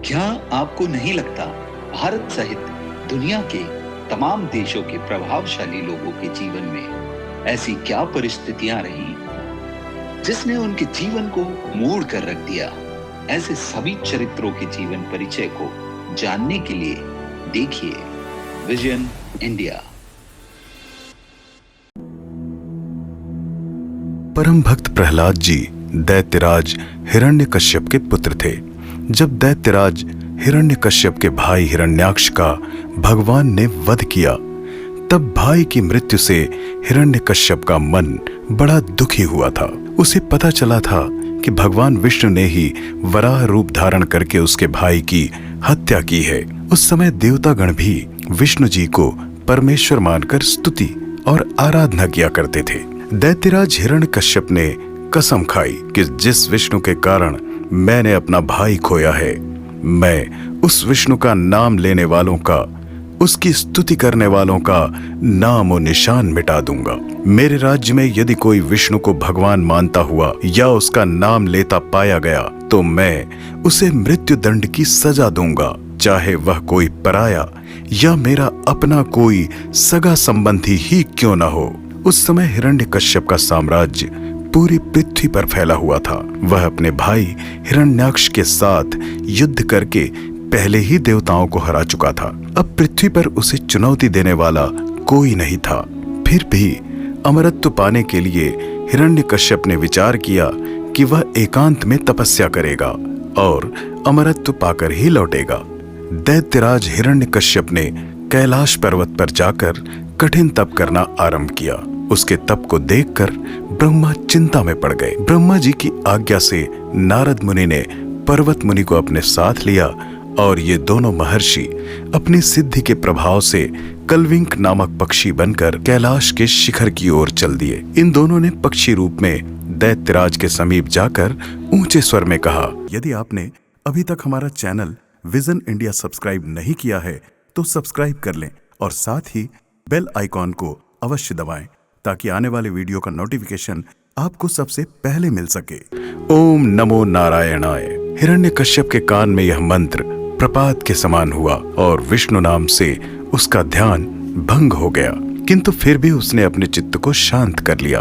क्या आपको नहीं लगता भारत सहित दुनिया के तमाम देशों के प्रभावशाली लोगों के जीवन में ऐसी क्या परिस्थितियां रही जिसने उनके जीवन को मोड़ कर रख दिया? ऐसे सभी चरित्रों के जीवन परिचय को जानने के लिए देखिए विजन इंडिया। परम भक्त प्रहलाद जी दैत्यराज हिरण्यकश्यप के पुत्र थे। जब दैत्यराज हिरण्यकश्यप के भाई हिरण्याक्ष का भगवान ने वध किया, तब भाई की मृत्यु से हिरण्यकश्यप का मन बड़ा दुखी हुआ था। उसे पता चला था कि भगवान विष्णु ने ही वराह रूप धारण करके उसके भाई की हत्या की है। उस समय देवतागण भी विष्णु जी को परमेश्वर मानकर स्तुति और आराधना किया करते थे। दैत्यराज हिरण्यकश्यप ने कसम खाई कि जिस विष्णु के कारण मैंने अपना भाई खोया है, मैं उस विष्णु का नाम लेने वालों का, उसकी स्तुति करने वालों का नाम और निशान मिटा दूंगा। मेरे राज्य में यदि कोई विष्णु को भगवान मानता हुआ या उसका नाम लेता पाया गया तो मैं उसे मृत्यु दंड की सजा दूंगा, चाहे वह कोई पराया या मेरा अपना कोई सगा संबंधी ही क्यों न हो। उस समय हिरण्यकश्यप का साम्राज्य पूरी पृथ्वी पर फैला हुआ था। वह अपने भाई हिरण्याक्ष के साथ युद्ध करके पहले ही देवताओं को हरा चुका था। अब पृथ्वी पर उसे चुनौती देने वाला कोई नहीं था। फिर भी अमरत्व पाने के लिए हिरण्यकश्यप ने विचार किया कि वह एकांत में तपस्या करेगा और अमरत्व पाकर ही लौटेगा। दैत्यराज हिरण्यकश्यप ने कैलाश पर्वत पर जाकर कठिन तप करना आरंभ किया। उसके तप को देखकर ब्रह्मा चिंता में पड़ गए। ब्रह्मा जी की आज्ञा से नारद मुनि ने पर्वत मुनि को अपने साथ लिया और ये दोनों महर्षि अपनी सिद्धि के प्रभाव से कल्विंक नामक पक्षी बनकर कैलाश के शिखर की ओर चल दिए। इन दोनों ने पक्षी रूप में दैत्यराज के समीप जाकर ऊंचे स्वर में कहा, यदि आपने अभी तक हमारा चैनल विजन इंडिया सब्सक्राइब नहीं किया है तो सब्सक्राइब कर लें और साथ ही बेल आइकॉन को अवश्य दबाएं ताकि आने वाले वीडियो का नोटिफिकेशन आपको सबसे पहले मिल सके। ओम नमो नारायणाय। हिरण्यकश्यप के कान में यह मंत्र प्रपात के समान हुआ और विष्णु नाम से उसका ध्यान भंग हो गया, किंतु फिर भी उसने अपने चित्त को शांत कर लिया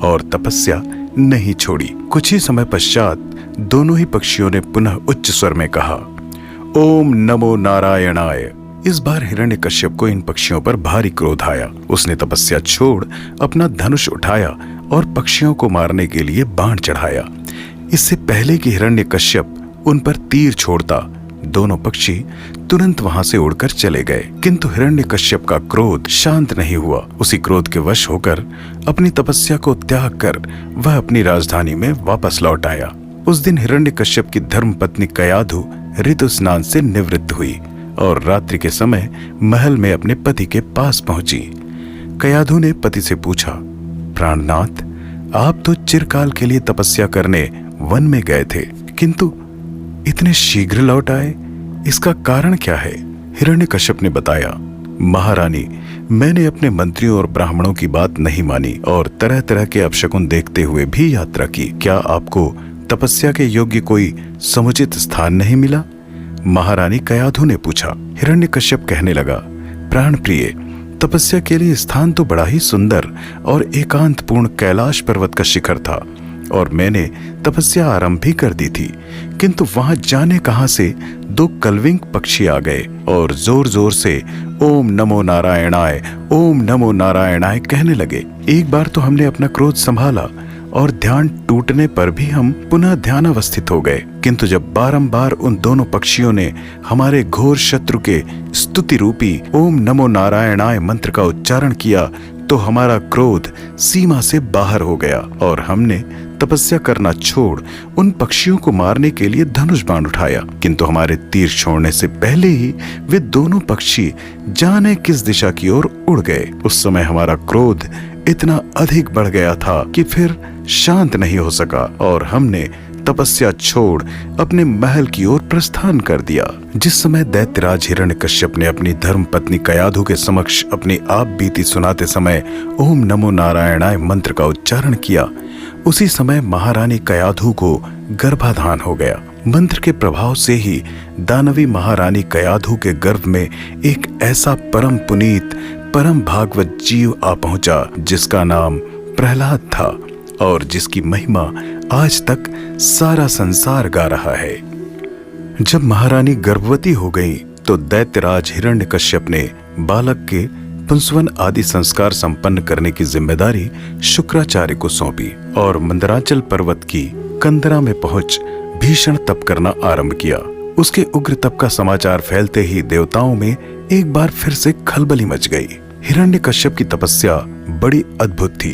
और तपस्या नहीं छोड़ी। कुछ ही समय पश्चात दोनों ही पक्षियों ने पुनः उच्च स्वर में कहा, ओम नमो नारायणाय। इस बार हिरण्यकश्यप को इन पक्षियों पर भारी क्रोध आया। उसने तपस्या छोड़ अपना धनुष उठाया और पक्षियों को मारने के लिए बाण चढ़ाया। इससे पहले कि हिरण्यकश्यप उन पर तीर छोड़ता, दोनों पक्षी तुरंत वहां से उड़कर चले गए। किंतु हिरण्यकश्यप का क्रोध शांत नहीं हुआ। उसी क्रोध के वश होकर अपनी तपस्या को त्याग कर वह अपनी राजधानी में वापस लौट आया। उस दिन हिरण्यकश्यप की धर्मपत्नी कयाधु ऋतु स्नान से निवृत्त हुई और रात्रि के समय महल में अपने पति के पास पहुंची। कयाधु ने पति से पूछा, प्राणनाथ, आप तो चिरकाल के लिए तपस्या करने वन में गए थे, किंतु इतने शीघ्र लौट आए, इसका कारण क्या है? हिरण्यकश्यप ने बताया, महारानी, मैंने अपने मंत्रियों और ब्राह्मणों की बात नहीं मानी और तरह तरह के अपशकुन देखते हुए भी यात्रा की। क्या आपको तपस्या के योग्य कोई समुचित स्थान नहीं मिला? महारानी कयाधु ने पूछा। हिरण्यकश्यप कहने लगा, प्राण प्रिय, तपस्या के लिए स्थान तो बड़ा ही सुंदर और एकांतपूर्ण कैलाश पर्वत का शिखर था और मैंने तपस्या आरंभ भी कर दी थी, किंतु वहां जाने कहां से दो कल्विंक पक्षी आ गए और जोर जोर से ओम नमो नारायणाय, ओम नमो नारायणाय कहने लगे। एक बार तो हमने अपना क्रोध संभाला और ध्यान टूटने पर भी हम पुनः ध्यानावस्थित हो गए, किंतु जब बारंबार उन दोनों पक्षियों ने हमारे घोर शत्रु के स्तुति रूपी ओम नमो नारायणाय मंत्र का उच्चारण किया तो हमारा क्रोध सीमा से बाहर हो गया और हमने तपस्या करना छोड़ उन पक्षियों को मारने के लिए धनुष बाण उठाया, किंतु हमारे तीर छोड़ने से पहले ही वे दोनों पक्षी जाने किस दिशा की ओर उड़ गए। उस समय हमारा क्रोध इतना अधिक बढ़ गया था कि फिर शांत नहीं हो सका और हमने तपस्या छोड़ अपने महल की ओर प्रस्थान कर दिया। जिस समय दैत्यराज हिरण्यकश्यप ने अपनी धर्मपत्नी कयाधु के समक्ष अपनी आप बीती सुनाते समय ओम नमो नारायणाय मंत्र का उच्चारण किया, उसी समय महारानी कयाधु को गर्भाधान हो गया। मंत्र के प्रभाव से ही दानवी महारानी कयाधु के गर्भ में एक ऐसा परम पुनीत, परम भागवत जीव आ पहुंचा जिसका नाम प्रहलाद था और जिसकी महिमा आज तक सारा संसार गा रहा है। जब महारानी गर्भवती हो गई तो दैत्यराज हिरण्यकश्यप ने बालक के पुंसवन आदि संस्कार संपन्न करने की जिम्मेदारी शुक्राचार्य को सौंपी और मंदराचल पर्वत की कंदरा में पहुंच भीषण तप करना आरंभ किया। उसके उग्र तप का समाचार फैलते ही देवताओं में एक बार फिर से खलबली मच गई। हिरण्यकश्यप की तपस्या बड़ी अद्भुत थी।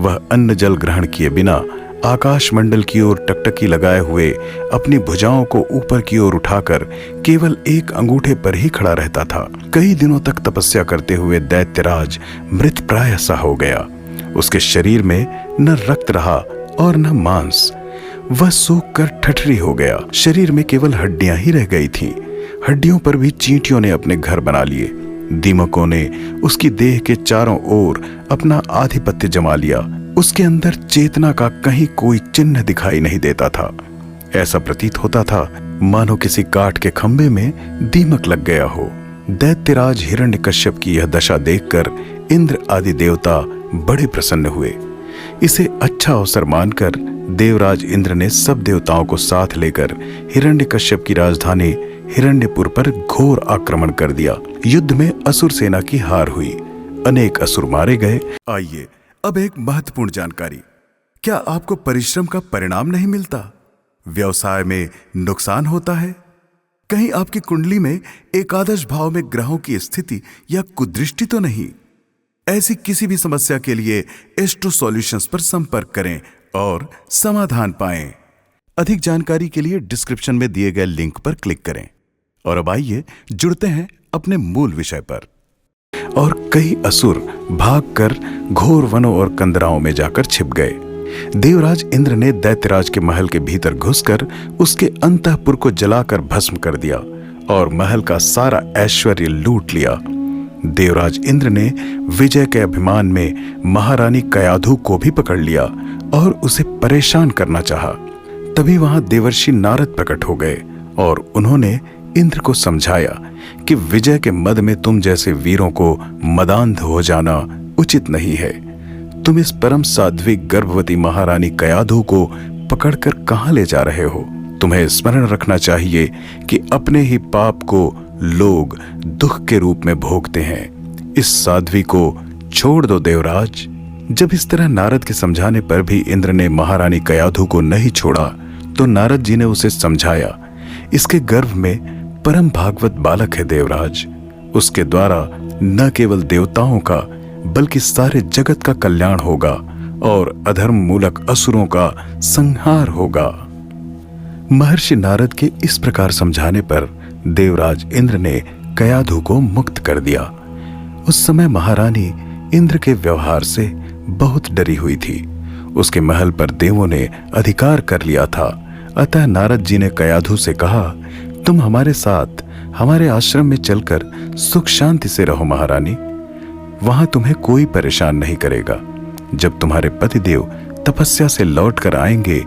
वह अन्न जल ग्रहण किए बिना आकाश मंडल की ओर टकटकी लगाए हुए अपनी भुजाओं को ऊपर की ओर उठाकर केवल एक अंगूठे पर ही खड़ा रहता था। कई दिनों तक तपस्या करते हुए दैत्यराज मृत प्राय सा हो गया। उसके शरीर में न रक्त रहा और न मांस। वह सूख कर ठठरी हो गया। शरीर में केवल हड्डियां ही रह गई थीं। हड्डियों पर भी चींटियों ने अपने घर बना लिए। दीमकों ने उसकी देह के चारों ओर अपना आधिपत्य जमा लिया। उसके अंदर चेतना का कहीं कोई चिन्ह दिखाई नहीं देता था। ऐसा प्रतीत होता था मानो किसी काठ के खंभे में दीमक लग गया हो। दैत्यराज हिरण्यकश्यप की यह दशा देखकर इंद्र आदि देवता बड़े प्रसन्न हुए। इसे अच्छा अवसर मानकर देवराज इंद्र ने सब देवताओं को साथ लेकर हिरण्यकश्यप की राजधानी हिरण्यपुर पर घोर आक्रमण कर दिया। युद्ध में असुर सेना की हार हुई। अनेक असुर मारे गए। आइए अब एक महत्वपूर्ण जानकारी। क्या आपको परिश्रम का परिणाम नहीं मिलता? व्यवसाय में नुकसान होता है? कहीं आपकी कुंडली में एकादश भाव में ग्रहों की स्थिति या कुदृष्टि तो नहीं? ऐसी किसी भी समस्या के लिए एस्ट्रो सॉल्यूशंस पर संपर्क करें और समाधान पाएं। अधिक जानकारी के लिए डिस्क्रिप्शन में दिए गए लिंक पर क्लिक करें। और अब आइए जुड़ते हैं अपने मूल विषय पर। और कई असुर भागकर घोर वनों और कंदराओं में जाकर छिप गए। देवराज इंद्र ने दैत्यराज के महल के भीतर घुसकर उसके अंतःपुर को जलाकर भस्म कर दिया और महल का सारा ऐश्वर्य लूट लिया। देवराज इंद्र ने विजय के अभिमान में महारानी कयाधु को भी पकड़ लिया और उसे परेशान करना चाहा। तभी वहां देवर्षि नारद प्रकट हो गए और उन्होंने इंद्र को समझाया कि विजय के मद में तुम जैसे वीरों को मदांध हो जाना उचित नहीं है। तुम इस परम साध्वी गर्भवती महारानी कयाधु को पकड़कर कहां ले जा रहे हो? तुम्हें स्मरण रखना चाहिए कि अपने ही पाप को लोग दुख के रूप में भोगते हैं। इस साध्वी को छोड़ दो देवराज। जब इस तरह नारद के समझाने पर भी इंद्र ने महारानी कयाधु को नहीं छोड़ा तो नारद जी ने उसे समझाया, इसके गर्भ में परम भागवत बालक है देवराज। उसके द्वारा न केवल देवताओं का बल्कि सारे जगत का कल्याण होगा और अधर्म मूलक असुरों का संहार होगा। महर्षि नारद के इस प्रकार समझाने पर देवराज इंद्र ने कयाधु को मुक्त कर दिया। उस समय महारानी इंद्र के व्यवहार से बहुत डरी हुई थी। उसके महल पर देवों ने अधिकार कर लिया था। अतः नारद जी ने कयाधु से कहा, तुम हमारे साथ हमारे आश्रम में चलकर सुख शांति से रहो महारानी। वहां तुम्हें कोई परेशान नहीं करेगा। जब तुम्हारे पतिदेव तपस्या से लौट कर आएंगे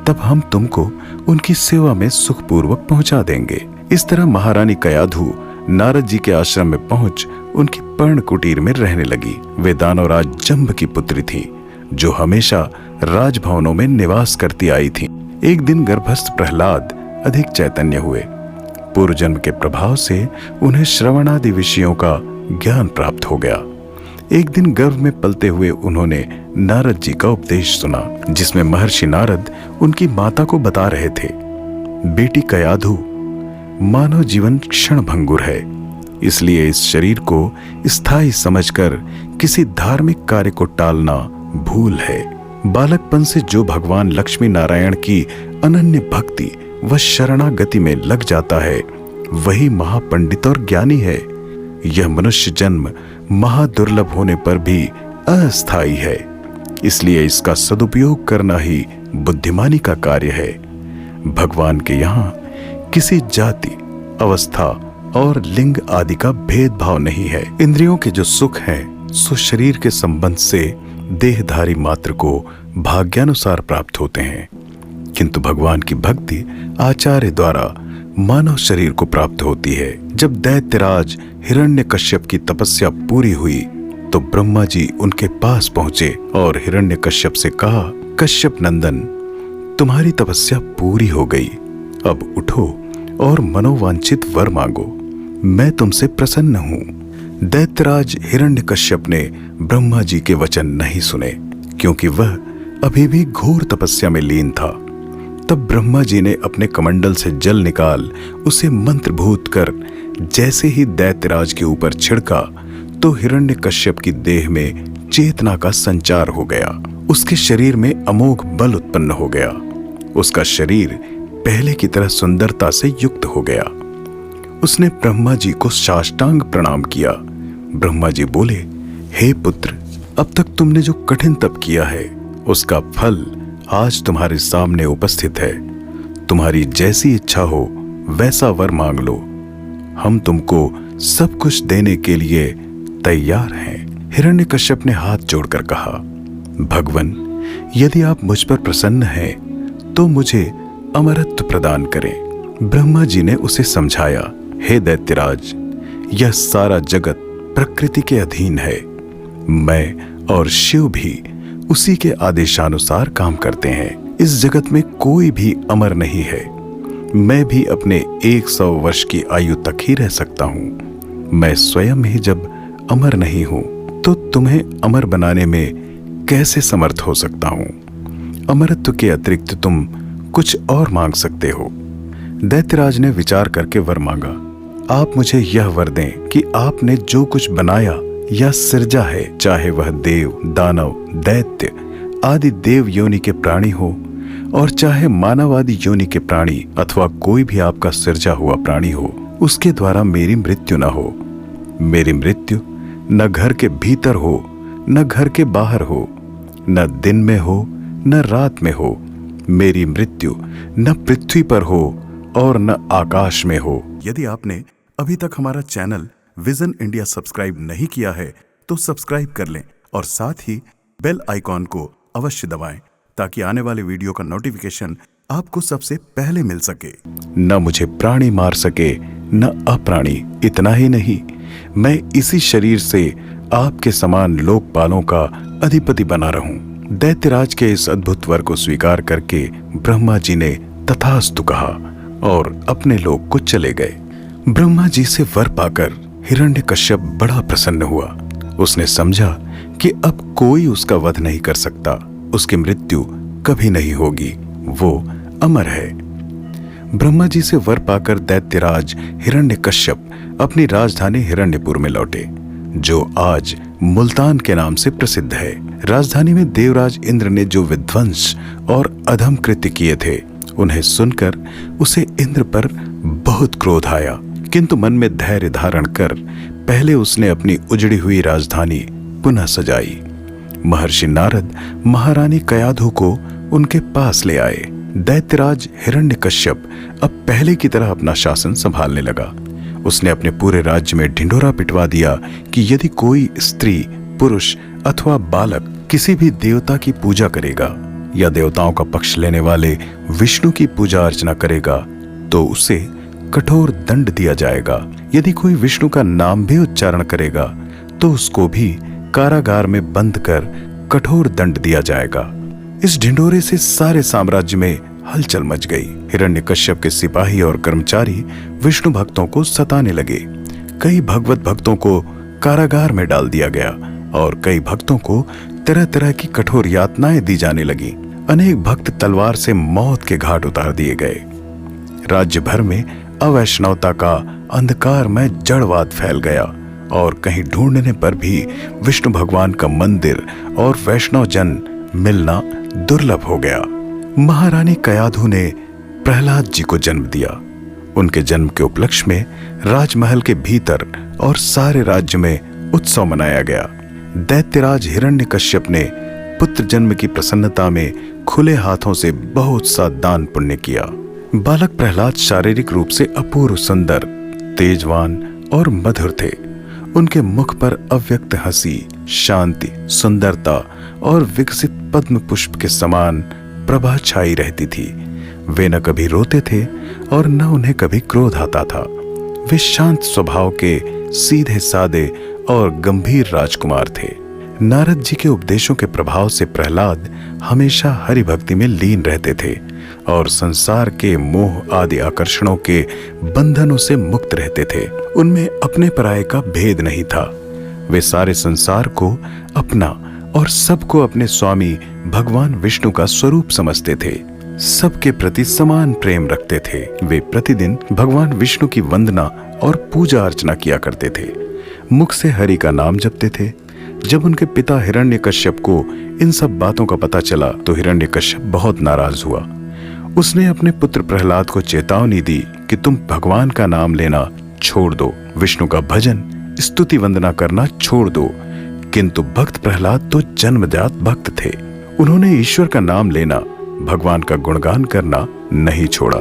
तब हम तुमको उनकी सेवा में सुखपूर्वक पहुंचा देंगे। इस तरह महारानी कयाधु नारद जी के आश्रम में पहुंच उनकी पर्ण कुटीर में रहने लगी। वे दानवराज जंभ की पुत्री थी जो हमेशा राजभवनों में निवास करती आई थी। एक दिन गर्भस्थ प्रहलाद अधिक चैतन्य हुए। पूर्व जन्म के प्रभाव से उन्हें श्रवणादि विषयों का ज्ञान प्राप्त हो गया। एक दिन गर्भ में पलते हुए उन्होंने नारद जी का उपदेश सुना, जिसमें महर्षि नारद उनकी माता को बता रहे थे, बेटी कयाधु, मानव जीवन क्षण भंगुर है, इसलिए इस शरीर को स्थायी समझकर किसी धार्मिक कार्य को टालना भूल है। बालकपन से जो भगवान लक्ष्मी नारायण की अनन्य भक्ति व शरणागति में लग जाता है वही महापंडित और ज्ञानी है। यह मनुष्य जन्म महादुर्लभ होने पर भी अस्थायी है, इसलिए इसका सदुपयोग करना ही बुद्धिमानी का कार्य है। भगवान के यहाँ किसी जाति, अवस्था और लिंग आदि का भेदभाव नहीं है। इंद्रियों के जो सुख हैं सो शरीर के संबंध से देहधारी मात्र को भाग्यानुसार प्राप्त होते हैं। किंतु भगवान की भक्ति आचार्य द्वारा मानव शरीर को प्राप्त होती है। जब दैत्यराज हिरण्यकश्यप की तपस्या पूरी हुई तो ब्रह्मा जी उनके पास पहुंचे और हिरण्यकश्यप से कहा, कश्यप नंदन, तुम्हारी तपस्या पूरी हो गई, अब उठो और मनोवांछित वर मांगो, मैं तुमसे प्रसन्न हूं। दैत्यराज हिरण्यकश्यप ने ब्रह्मा जी के वचन नहीं सुने, क्योंकि वह अभी भी घोर तपस्या में लीन था। तब ब्रह्मा जी ने अपने कमंडल से जल निकाल उसे मंत्रभूत कर जैसे ही दैत्यराज के ऊपर छिड़का तो हिरण्यकश्यप की देह में चेतना का संचार हो गया। उसके शरीर में अमोघ बल उत्पन्न हो गया। उसका शरीर पहले की तरह सुंदरता से युक्त हो गया। उसने ब्रह्मा जी को साष्टांग प्रणाम किया। ब्रह्मा जी बोले, हे पुत्र, अब तक तुमने जो कठिन तप किया है उसका फल आज तुम्हारे सामने उपस्थित है। तुम्हारी जैसी इच्छा हो वैसा वर मांग लो, हम तुमको सब कुछ देने के लिए तैयार हैं। हिरण्यकश्यप ने हाथ जोड़कर कहा, भगवन, यदि आप मुझ पर प्रसन्न हैं तो मुझे अमरत्व प्रदान करें। ब्रह्मा जी ने उसे समझाया, हे दैत्यराज, यह सारा जगत प्रकृति के अधीन है। मैं और शिव भी उसी के आदेशानुसार काम करते हैं। इस जगत में कोई भी अमर नहीं है। मैं भी अपने 100 वर्ष की आयु तक ही रह सकता हूँ। मैं स्वयं ही जब अमर नहीं हूँ तो तुम्हें अमर बनाने में कैसे समर्थ हो सकता हूँ? अमरत्व के अतिरिक्त तुम कुछ और मांग सकते हो। दैत्यराज ने विचार करके वर मांगा, आप मुझे यह वर दें कि आपने जो कुछ बनाया या सृजा है, चाहे वह देव, दानव, दैत्य आदि देव योनि के प्राणी हो और चाहे मानव आदि योनि के प्राणी अथवा कोई भी आपका सृजा हुआ प्राणी हो, उसके द्वारा मेरी मृत्यु न हो। मेरी मृत्यु न घर के भीतर हो, न घर के बाहर हो, न दिन में हो, न रात में हो। मेरी मृत्यु न पृथ्वी पर हो और न आकाश में हो। यदि आपने अभी तक हमारा चैनल विजन इंडिया सब्सक्राइब नहीं किया है तो सब्सक्राइब कर लें और साथ ही बेल आइकॉन को अवश्य दबाएं ताकि आने वाले वीडियो का नोटिफिकेशन आपको सबसे पहले मिल सके। न मुझे प्राणी मार सके न अप्राणी। इतना ही नहीं, मैं इसी शरीर से आपके समान लोकपालों का अधिपति बना रहूं। दैत्यराज के इस अद्भुत वर को स्वीकार करके ब्रह्मा जी ने तथास्तु कहा और अपने लोक को चले गए। ब्रह्मा जी से वर पाकर हिरण्यकश्यप बड़ा प्रसन्न हुआ। उसने समझा कि अब कोई उसका वध नहीं कर सकता। उसकी मृत्यु कभी नहीं होगी, वो अमर है। ब्रह्मा जी से वर पाकर दैत्यराज हिरण्यकश्यप अपनी राजधानी हिरण्यपुर में लौटे, जो आज मुल्तान के नाम से प्रसिद्ध है। राजधानी में देवराज इंद्र ने जो विध्वंस और अधम कृत्य किए थे, उन्हें सुनकर उसे इंद्र पर बहुत क्रोध आया, किंतु मन में धैर्य धारण कर पहले उसने अपनी उजड़ी हुई राजधानी पुनः सजाई। महर्षि नारद महारानी कयाधु को उनके पास ले आए। दैत्यराज हिरण्यकश्यप अब पहले की तरह अपना शासन संभालने लगा। उसने अपने पूरे राज्य में ढिंढोरा पिटवा दिया कि यदि कोई स्त्री, पुरुष अथवा बालक किसी भी देवता की पूजा करेगा या देवताओं का पक्ष लेने वाले विष्णु की पूजा अर्चना करेगा तो उसे कठोर दंड दिया जाएगा। यदि कोई विष्णु का नाम भी उच्चारण करेगा तो उसको भी कारागार में बंद कर कठोर दंड दिया जाएगा। इस ढिंढोरे से सारे साम्राज्य में हलचल मच गई। हिरण्यकश्यप के सिपाही और कर्मचारी विष्णु भक्तों को सताने लगे। कई भगवत भक्तों को कारागार में डाल दिया गया और कई भक्तों को तरह तरह की कठोर यातनाएं दी जाने लगी। अनेक भक्त तलवार से मौत के घाट उतार दिए गए। राज्य भर में अवैष्णवता का अंधकार में जड़वाद फैल गया और कहीं ढूंढने पर भी विष्णु भगवान का मंदिर और वैष्णव जन मिलना दुर्लभ हो गया। महारानी कयाधु ने प्रहलाद जी को जन्म दिया। उनके जन्म के उपलक्ष्य में राजमहल के भीतर और सारे राज्य में उत्सव मनाया गया। दैत्यराज हिरण्यकश्यप ने पुत्र जन्म की प्रसन्नता में खुले हाथों से बहुत सा दान पुण्य किया। बालक प्रहलाद शारीरिक रूप से अपूर्व सुंदर, तेजवान और मधुर थे। उनके मुख पर अव्यक्त हंसी, शांति, सुंदरता और विकसित पद्म पुष्प के समान प्रभा छाई रहती थी। वे न कभी रोते थे और न उन्हें कभी क्रोध आता था। वे शांत स्वभाव के सीधे सादे और गंभीर राजकुमार थे। नारद जी के उपदेशों के प्रभाव से प्रहलाद हमेशा हरि भक्ति में लीन रहते थे और संसार के मोह आदि आकर्षणों के बंधनों से मुक्त रहते थे। उनमें अपने पराये का भेद नहीं था। वे सारे संसार को अपना और सबको अपने स्वामी भगवान विष्णु का स्वरूप समझते थे। सबके प्रति समान प्रेम रखते थे। वे प्रतिदिन भगवान विष्णु की वंदना और पूजा अर्चना किया करते थे। मुख से हरि का नाम जपते थे। जब उनके पिता हिरण्यकश्यप को इन सब बातों का पता चला तो हिरण्यकश्यप बहुत नाराज हुआ। उसने अपने पुत्र प्रहलाद को चेतावनी दी कि तुम भगवान का नाम लेना छोड़ दो, विष्णु का भजन स्तुति वंदना करना छोड़ दो। किंतु भक्त प्रहलाद तो जन्मजात भक्त थे। उन्होंने ईश्वर का नाम लेना, भगवान का गुणगान करना नहीं छोड़ा।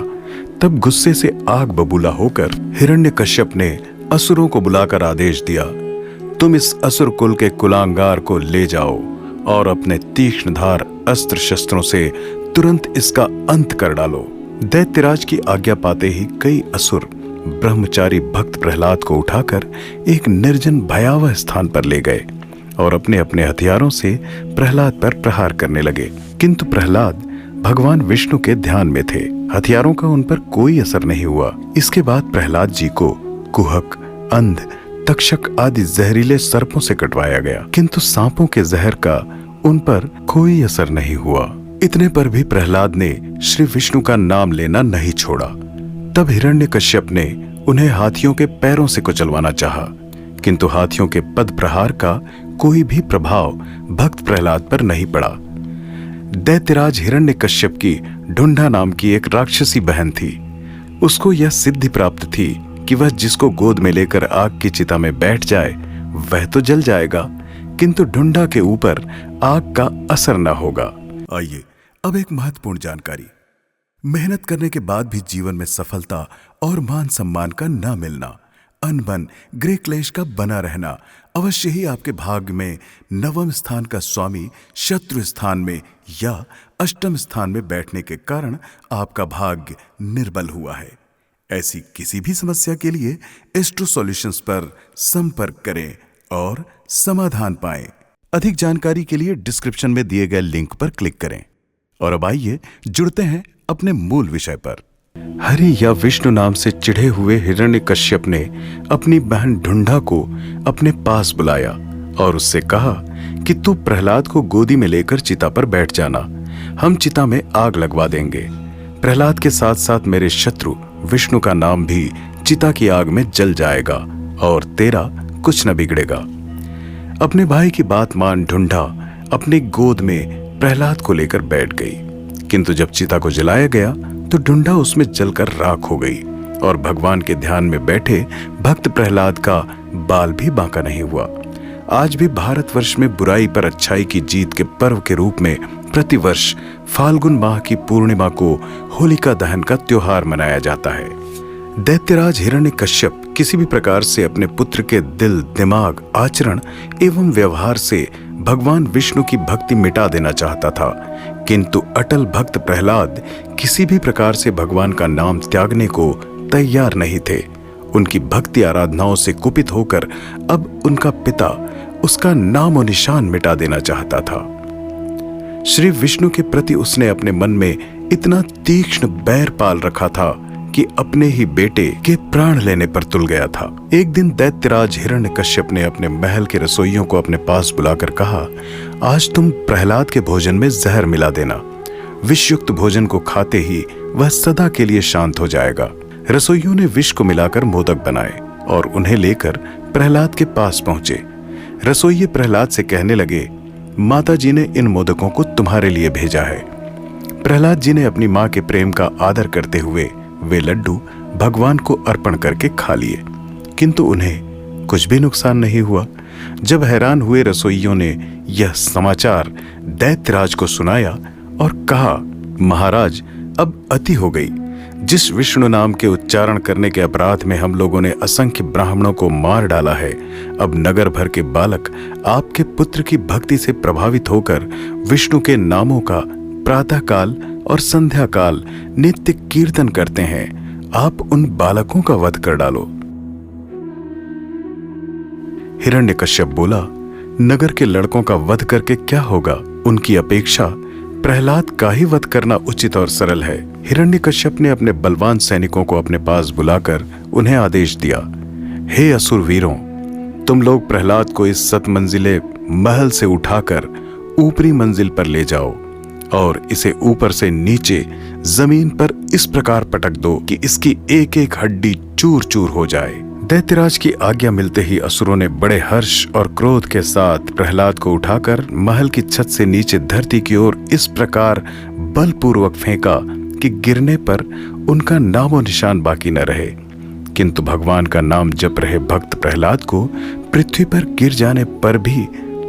तब गुस्से से आग बबूला होकर हिरण्यकश्यप ने असुरों को बुलाकर आदेश दिया, तुम इस असुर कुल के कुलांगार को ले जाओ और अपने तीक्ष्णधार अस्त्र शस्त्रों से तुरंत इसका अंत कर डालो। दैत्यराज की आज्ञा पाते ही कई असुर ब्रह्मचारी भक्त प्रहलाद को उठाकर एक निर्जन भयावह स्थान पर ले गए और अपने अपने हथियारों से प्रहलाद पर प्रहार करने लगे। किंतु प्रहलाद भगवान विष्णु के ध्यान में थे। हथियारों का उन पर कोई असर नहीं हुआ। इसके बाद प्रहलाद जी को कुहक, अंध, तक्षक आदि जहरीले सर्पों से कटवाया गया, किंतु सांपों के जहर का उन पर कोई असर नहीं हुआ। इतने पर भी प्रहलाद ने श्री विष्णु का नाम लेना नहीं छोड़ा। तब हिरण्यकश्यप ने उन्हें हाथियों के पैरों से कुचलवाना चाहा, किंतु हाथियों के पद प्रहार का कोई भी प्रभाव भक्त प्रहलाद पर नहीं पड़ा। दैत्यराज हिरण्यकश्यप की ढूंढा नाम की एक राक्षसी बहन थी। उसको यह सिद्धि प्राप्त थी कि वह जिसको गोद में लेकर आग की चिता में बैठ जाए वह तो जल जाएगा, किंतु ढूंढा के ऊपर आग का असर न होगा। आइए अब एक महत्वपूर्ण जानकारी। मेहनत करने के बाद भी जीवन में सफलता और मान सम्मान का न मिलना, अनबन गृह क्लेश का बना रहना, अवश्य ही आपके भाग्य में नवम स्थान का स्वामी शत्रु स्थान में या अष्टम स्थान में बैठने के कारण आपका भाग्य निर्बल हुआ है। ऐसी किसी भी समस्या के लिए एस्ट्रो सॉल्यूशंस पर संपर्क करें और समाधान पाएं। अधिक जानकारी के लिए डिस्क्रिप्शन में दिए गए लिंक पर क्लिक करें। और अब आइए जुड़ते हैं अपने मूल विषय पर। हरि या विष्णु नाम से चिढ़े हुए हिरण्यकश्यप ने अपनी बहन ढूंढा को अपने पास बुलाया और उससे कहा कि तू प्रहलाद को गोदी में लेकर चिता पर बैठ जाना, हम चिता में आग लगवा देंगे। प्रहलाद के साथ साथ मेरे शत्रु विष्णु का नाम भी चिता की आग में जल जाएगा और तेरा कुछ न बिगड़ेगा। अपने भाई की बात मान ढूंढा अपनी गोद में प्रहलाद को लेकर बैठ गई, किंतु जब चिता को जलाया गया तो ढूंढा उसमें जलकर राख हो गई और भगवान के ध्यान में बैठे भक्त प्रहलाद का बाल भी बांका नहीं हुआ। आज भी भारतवर्ष में बुराई पर अच्छाई की जीत के पर्व के रूप में प्रतिवर्ष फाल्गुन माह की पूर्णिमा को होलिका दहन का त्योहार मनाया जाता है। दैत्यराज हिरण्यकश्यप किसी भी प्रकार से अपने पुत्र के दिल, दिमाग, आचरण एवं व्यवहार से भगवान विष्णु की भक्ति मिटा देना चाहता था, किंतु अटल भक्त प्रहलाद किसी भी प्रकार से भगवान का नाम त्यागने को तैयार नहीं थे। उनकी भक्ति आराधनाओं से कुपित होकर अब उनका पिता उसका नामो निशान मिटा देना चाहता था। श्री विष्णु के प्रति उसने अपने मन में इतना तीक्ष्ण बैर पाल रखा था कि अपने ही बेटे के प्राण लेने पर तुल गया था। एक दिन दैत्यराज हिरण्यकश्यप ने अपने महल के रसोइयों को अपने पास बुलाकर कहा, आज तुम प्रहलाद के भोजन में जहर मिला देना। विषयुक्त भोजन को खाते ही वह सदा के लिए शांत हो जाएगा। रसोइयों ने विष को मिलाकर मोदक बनाए और उन्हें लेकर प्रहलाद के पास पहुंचे। रसोइये प्रहलाद से कहने लगे, माता जी ने इन मोदकों को तुम्हारे लिए भेजा है। प्रहलाद जी ने अपनी माँ के प्रेम का आदर करते हुए वे लड्डू भगवान को अर्पण करके खा लिए, किंतु उन्हें कुछ भी नुकसान नहीं हुआ। जब हैरान हुए रसोइयों ने यह समाचार दैत्यराज को सुनाया और कहा, महाराज अब अति हो गई। जिस विष्णु नाम के उच्चारण करने के अपराध में हम लोगों ने असंख्य ब्राह्मणों को मार डाला है, अब नगर भर के बालक आपके पुत्र की भक्ति से प्रभावित होकर विष्णु के नामों का प्रातःकाल और संध्या काल नित्य कीर्तन करते हैं, आप उन बालकों का वध कर डालो। हिरण्यकश्यप बोला, नगर के लड़कों का वध करके क्या होगा? उनकी अपेक्षा प्रहलाद का ही वध करना उचित और सरल है। हिरण्यकश्यप ने अपने बलवान सैनिकों को अपने पास बुलाकर उन्हें आदेश दिया, हे असुर वीरों, तुम लोग प्रहलाद को इस 7 मंजिले महल से उठाकर ऊपरी मंजिल पर ले जाओ और इसे ऊपर से नीचे जमीन पर इस प्रकार पटक दो कि इसकी एक एक हड्डी चूर चूर हो जाए। दैत्यराज की आज्ञा मिलते ही असुरों ने बड़े हर्ष और क्रोध के साथ प्रहलाद को उठाकर महल की छत से नीचे धरती की ओर इस प्रकार बलपूर्वक फेंका कि गिरने पर उनका नामो निशान बाकी न रहे। किंतु भगवान का नाम जप रहे भक्त प्रहलाद को पृथ्वी पर गिर जाने पर भी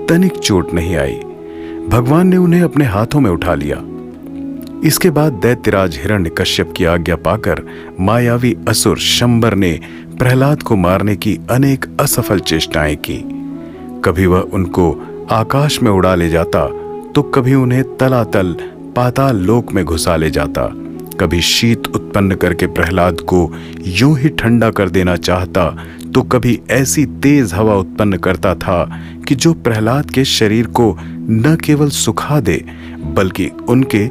तनिक चोट नहीं आई। भगवान ने उन्हें अपने हाथों में उठा लिया। इसके बाद दैत्यराज हिरण्यकश्यप की आज्ञा पाकर मायावी असुर शंबर ने प्रहलाद को मारने की अनेक असफल चेष्टाएं की। कभी वह उनको आकाश में उड़ा ले जाता तो कभी उन्हें तलातल पाताल लोक में घुसा ले जाता। कभी शीत उत्पन्न करके प्रहलाद को यूं ही ठंडा कर देना चाहता तो कभी ऐसी तेज हवा उत्पन्न करता था कि जो प्रहलाद के शरीर को न केवल सुखा दे बल्कि उनके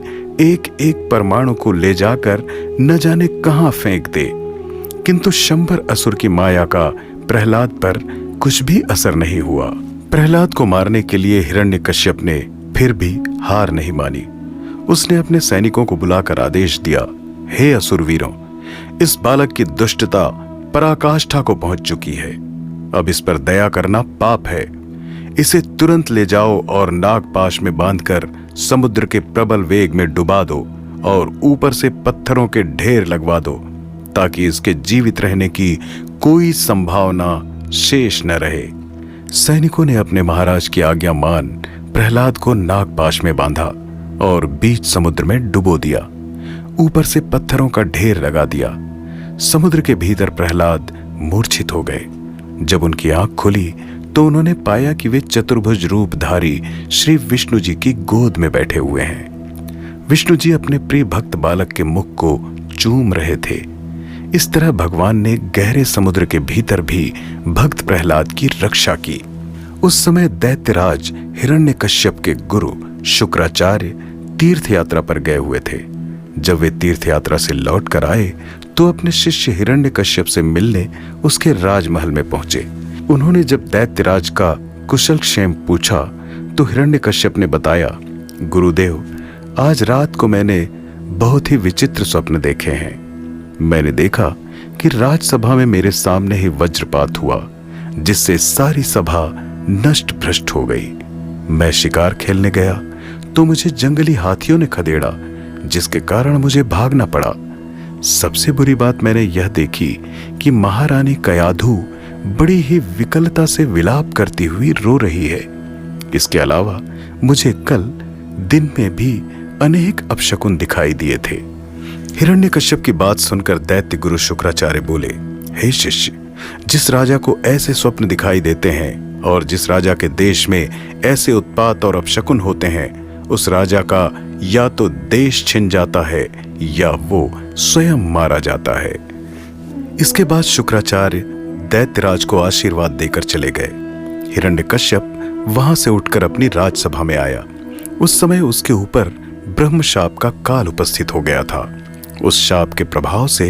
एक एक परमाणु को ले जाकर न जाने कहां फेंक दे। किंतु शंबर असुर की माया का प्रहलाद पर कुछ भी असर नहीं हुआ। प्रहलाद को मारने के लिए हिरण्यकश्यप ने फिर भी हार नहीं मानी। उसने अपने सैनिकों को बुलाकर आदेश दिया, हे असुरवीरों, इस बालक की दुष्टता पराकाष्ठा को पहुंच चुकी है। अब इस पर दया करना पाप है। इसे तुरंत ले जाओ और नागपाश में बांधकर समुद्र के प्रबल वेग में डुबा दो और ऊपर से पत्थरों के ढेर लगवा दो ताकि इसके जीवित रहने की कोई संभावना शेष न रहे। सैनिकों ने अपने महाराज की आज्ञा मान प्रहलाद को नागपाश में बांधा और बीच समुद्र में डुबो दिया। ऊपर से पत्थरों का ढेर लगा दिया। समुद्र के भीतर प्रहलाद मूर्छित हो गए। जब उनकी आंख खुली तो उन्होंने पाया कि वे चतुर्भुज रूपधारी श्री विष्णु जी की गोद में बैठे हुए हैं। विष्णु जी अपने प्रिय भक्त बालक के मुख को चूम रहे थे। इस तरह भगवान ने गहरे समुद्र के भीतर भी भक्त प्रहलाद की रक्षा की। उस समय दैत्यराज हिरण्यकश्यप के गुरु शुक्राचार्य तीर्थ यात्रा पर गए हुए थे। जब वे तीर्थ यात्रा से लौट कर आए तो अपने शिष्य हिरण्यकश्यप से मिलने उसके राजमहल में पहुंचे। उन्होंने जब दैत्यराज का कुशल क्षेम पूछा तो हिरण्यकश्यप ने बताया, गुरुदेव, आज रात को मैंने बहुत ही विचित्र स्वप्न देखे हैं। मैंने देखा कि राजसभा में मेरे सामने ही वज्रपात हुआ जिससे सारी सभा नष्ट भ्रष्ट हो गई। मैं शिकार खेलने गया तो मुझे जंगली हाथियों ने खदेड़ा जिसके कारण मुझे भागना पड़ा। सबसे बुरी बात मैंने यह देखी कि महारानी कयाधु बड़ी ही विकलता से विलाप करती हुई रो रही है। इसके अलावा मुझे कल दिन में भी अनेक अपशकुन दिखाई दिए थे। हिरण्यकश्यप की बात सुनकर दैत्य गुरु शुक्राचार्य बोले, हे शिष्य, जिस राजा को ऐसे स्वप्न दिखाई देते हैं और जिस राजा के देश में ऐसे उत्पात और अपशकुन होते हैं, उस राजा का या तो देश छिन जाता है या वो स्वयं मारा जाता है। इसके बाद शुक्राचार्य दैत्यराज को आशीर्वाद देकर चले गए। हिरण्यकश्यप वहां से उठकर अपनी राजसभा में आया। उस समय उसके ऊपर ब्रह्मशाप का काल उपस्थित हो गया था। उस शाप के प्रभाव से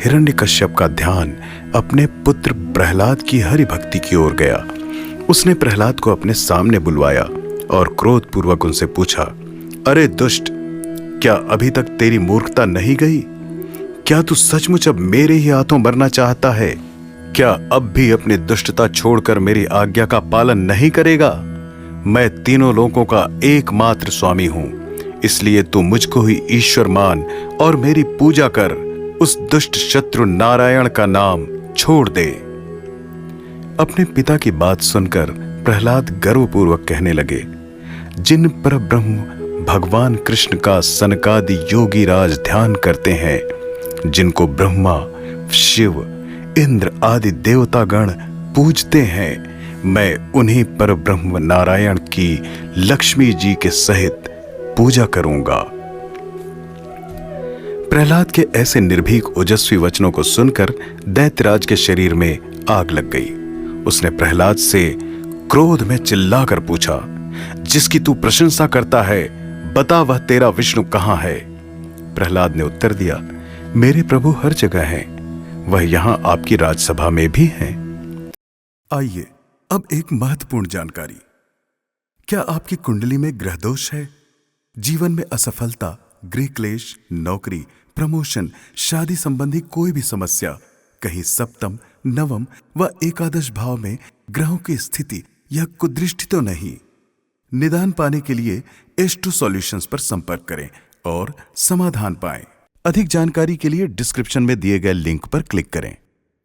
हिरण्यकश्यप का ध्यान अपने पुत्र प्रहलाद की हरि भक्ति की ओर गया। उसने प्रहलाद को अपने सामने बुलवाया और क्रोधपूर्वक उनसे पूछा, अरे दुष्ट, क्या अभी तक तेरी मूर्खता नहीं गई? क्या तू सचमुच अब मेरे ही हाथों मरना चाहता है? क्या अब भी अपनी दुष्टता छोड़कर मेरी आज्ञा का पालन नहीं करेगा? मैं तीनों लोकों का एकमात्र स्वामी हूं, इसलिए तू मुझको ही ईश्वर मान और मेरी पूजा कर। उस दुष्ट शत्रु नारायण का नाम छोड़ दे। अपने पिता की बात सुनकर प्रहलाद गर्वपूर्वक कहने लगे, जिन पर ब्रह्म भगवान कृष्ण का सनकादि योगी राज ध्यान करते हैं, जिनको ब्रह्मा, शिव, इंद्र आदि देवतागण पूजते हैं, मैं उन्हीं पर ब्रह्म नारायण की लक्ष्मी जी के सहित पूजा करूंगा। प्रहलाद के ऐसे निर्भीक ओजस्वी वचनों को सुनकर दैत्यराज के शरीर में आग लग गई। उसने प्रहलाद से क्रोध में चिल्लाकर पूछा, जिसकी तू प्रशंसा करता है, बता वह तेरा विष्णु कहां है? प्रहलाद ने उत्तर दिया, मेरे प्रभु हर जगह हैं, वह यहां आपकी राजसभा में भी हैं। आइए अब एक महत्वपूर्ण जानकारी। क्या आपकी कुंडली में ग्रह दोष है? जीवन में असफलता, गृह क्लेश, नौकरी, प्रमोशन, शादी संबंधी कोई भी समस्या, कहीं सप्तम, नवम व एकादश भाव में ग्रहों की स्थिति या कुदृष्टि तो नहीं? निदान पाने के लिए H2 सॉल्यूशंस पर संपर्क करें और समाधान पाएं। अधिक जानकारी के लिए डिस्क्रिप्शन में दिए गए लिंक पर क्लिक करें।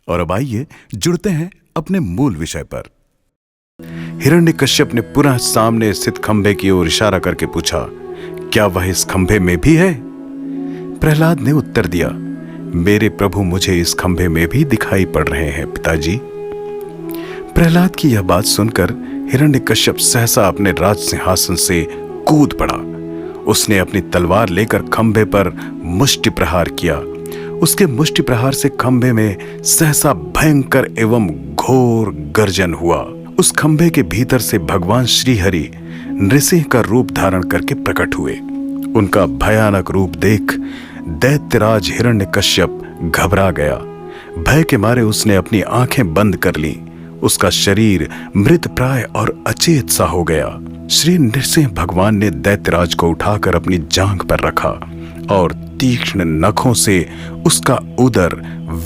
और अब आइए जुड़ते हैं अपने मूल विषय पर। हिरण्यकश्यप ने पुनः सामने स्थित खंभे की ओर इशारा करके पूछा, क्या वह इस खंभे में भी है? प्रहलाद ने उत्तर दिया, मेरे प्रभु मुझे इस खंभे में भी दिखाई पड़ रहे हैं पिताजी। प्रहलाद की यह बात सुनकर हिरण्यकश्यप सहसा अपने राज सिंहासन से कूद पड़ा। उसने अपनी तलवार लेकर खंभे पर मुष्टि प्रहार किया। उसके मुष्टि प्रहार से खंभे में सहसा भयंकर एवं घोर गर्जन हुआ। उस खंभे के भीतर से भगवान श्रीहरि नृसिंह का रूप धारण करके प्रकट हुए। उनका भयानक रूप देख दैत्यराज हिरण्यकश्यप घबरा गया। भय के मारे उसने अपनी आंखें बंद कर ली। उसका शरीर मृतप्राय और अचेत सा हो गया। श्री नृसिंह भगवान ने दैत्यराज को उठाकर अपनी जांघ पर रखा और तीक्ष्ण नखों से उसका उदर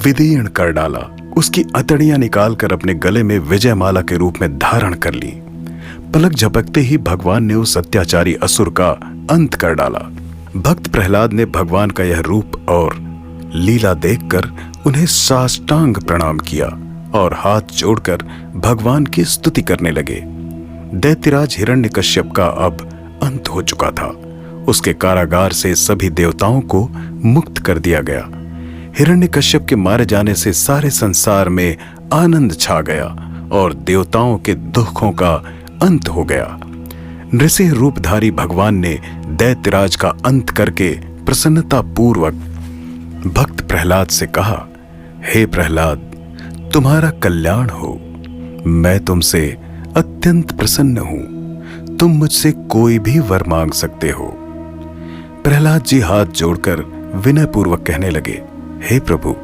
विदीर्ण कर डाला। उसकी अतड़ियां निकालकर अपने गले में विजयमाला के रूप में धारण कर ली। पलक झपकते ही भगवान ने उस अत्याचारी असुर का अंत कर डाला। भक्त प्रहलाद ने भगवान का यह रूप और लीला देखकर उन्हें साष्टांग प्रणाम किया और हाथ जोड़कर भगवान की स्तुति करने लगे। दैत्यराज हिरण्यकश्यप का अब अंत हो चुका था। उसके कारागार से सभी देवताओं को मुक्त कर दिया गया। हिरण्यकश्यप के मारे जाने से सारे संसार में आनंद छा गया और देवताओं के दुखों का अंत हो गया। नृसिंह रूपधारी भगवान ने दैत्यराज का अंत करके प्रसन्नता पूर्वक भक्त प्रहलाद से कहा, हे प्रहलाद, तुम्हारा कल्याण हो। मैं तुमसे अत्यंत प्रसन्न हूं। तुम मुझसे कोई भी वर मांग सकते हो। प्रहलाद जी हाथ जोड़कर विनय पूर्वक कहने लगे, हे प्रभु,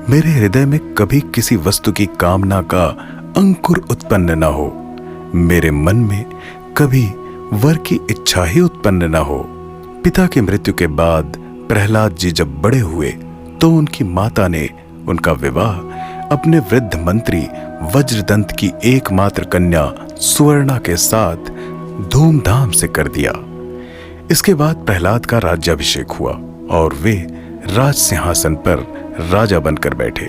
मेरे हृदय में कभी किसी वस्तु की कामना का अंकुर उत्पन्न न हो। मेरे मन में कभी वर की इच्छा ही उत्पन्न न हो। पिता की मृत्यु के बाद प्रहलाद जी जब बड़े हुए तो उनकी माता ने उनका विवाह अपने वृद्ध मंत्री वज्रदंत की एकमात्र कन्या सुवर्णा के साथ धूमधाम से कर दिया। इसके बाद प्रहलाद का राज्याभिषेक हुआ और वे राज सिंहासन पर राजा बनकर बैठे।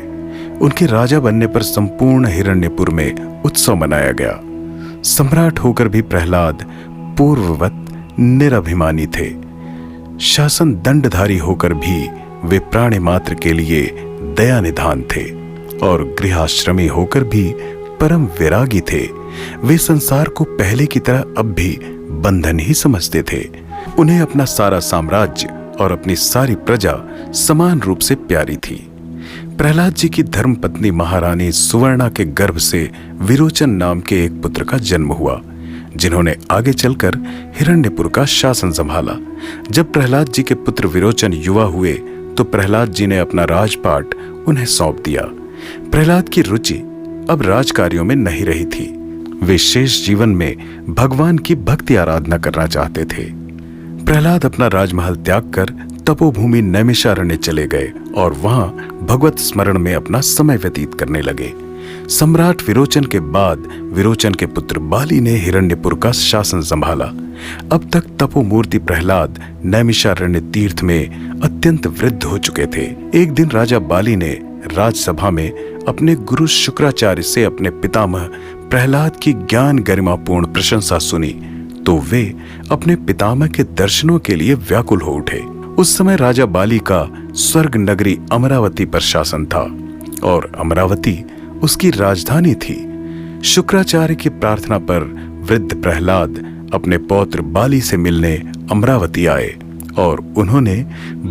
उनके राजा बनने पर संपूर्ण हिरण्यपुर में उत्सव मनाया गया। सम्राट होकर भी प्रहलाद पूर्ववत निरभिमानी थे। शासन दंडधारी होकर भी वे प्राणी मात्र के लिए दया निधान थे और गृहाश्रमी होकर भी परम विरागी थे। वे संसार को पहले की तरह अब भी बंधन ही समझते थे। उन्हें अपना सारा साम्राज्य और अपनी सारी प्रजा समान रूप से प्यारी थी। प्रहलाद जी की धर्मपत्नी महारानी सुवर्णा के गर्भ से विरोचन नाम के एक पुत्र का जन्म हुआ, जिन्होंने आगे चलकर हिरण्यपुर का शासन संभाला। जब प्रहलाद जी के पुत्र विरोचन युवा हुए तो प्रहलाद जी ने अपना राजपाट उन्हें सौंप दिया। प्रहलाद की रुचि अब राजकार्यों में नहीं रही थी। वे शेष जीवन में भगवान की भक्ति आराधना करना चाहते थे। प्रहलाद अपना राजमहल त्याग कर तपोभूमि नैमिषारण्य चले गए और वहां भगवत स्मरण में अपना समय व्यतीत करने लगे। सम्राट विरोचन के बाद विरोचन के पुत्र बाली ने हिरण्यपुर का शासन संभाला। अब तक तपोमूर्ति प्रहलाद नैमिषारण्य तीर्थ में अत्यंत वृद्ध हो चुके थे। एक दिन राजा बाली ने राजसभा में अपने गुरु शुक्राचार्य से अपने पितामह प्रहलाद की ज्ञान गरिमापूर्ण प्रशंसा सुनी तो वे अपने पितामह के दर्शनों के लिए व्याकुल हो उठे। उस समय राजा बाली का स्वर्ग नगरी अमरावती पर शासन था और अमरावती उसकी राजधानी थी। शुक्राचार्य की प्रार्थना पर वृद्ध प्रहलाद अपने पौत्र बाली से मिलने अमरावती आए और उन्होंने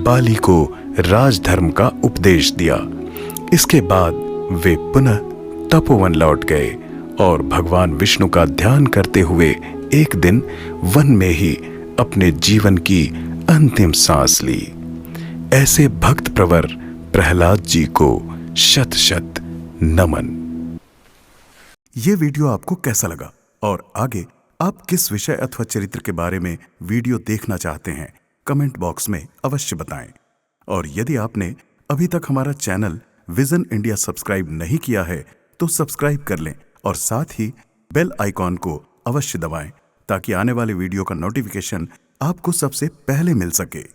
बाली को राजधर्म का उपदेश दिया। इसके बाद वे पुनः तपोवन लौट गए और भगवान विष्णु का ध्यान करते हुए एक दिन वन में ही अपने जीवन की अंतिम सांस ली। ऐसे भक्त प्रवर प्रहलाद जी को शत शत नमन। ये वीडियो आपको कैसा लगा और आगे आप किस विषय अथवा चरित्र के बारे में वीडियो देखना चाहते हैं, कमेंट बॉक्स में अवश्य बताएं। और यदि आपने अभी तक हमारा चैनल विजन इंडिया सब्सक्राइब नहीं किया है तो सब्सक्राइब कर लें और साथ ही बेल आइकॉन को अवश्य दबाएं ताकि आने वाले वीडियो का नोटिफिकेशन आपको सबसे पहले मिल सके।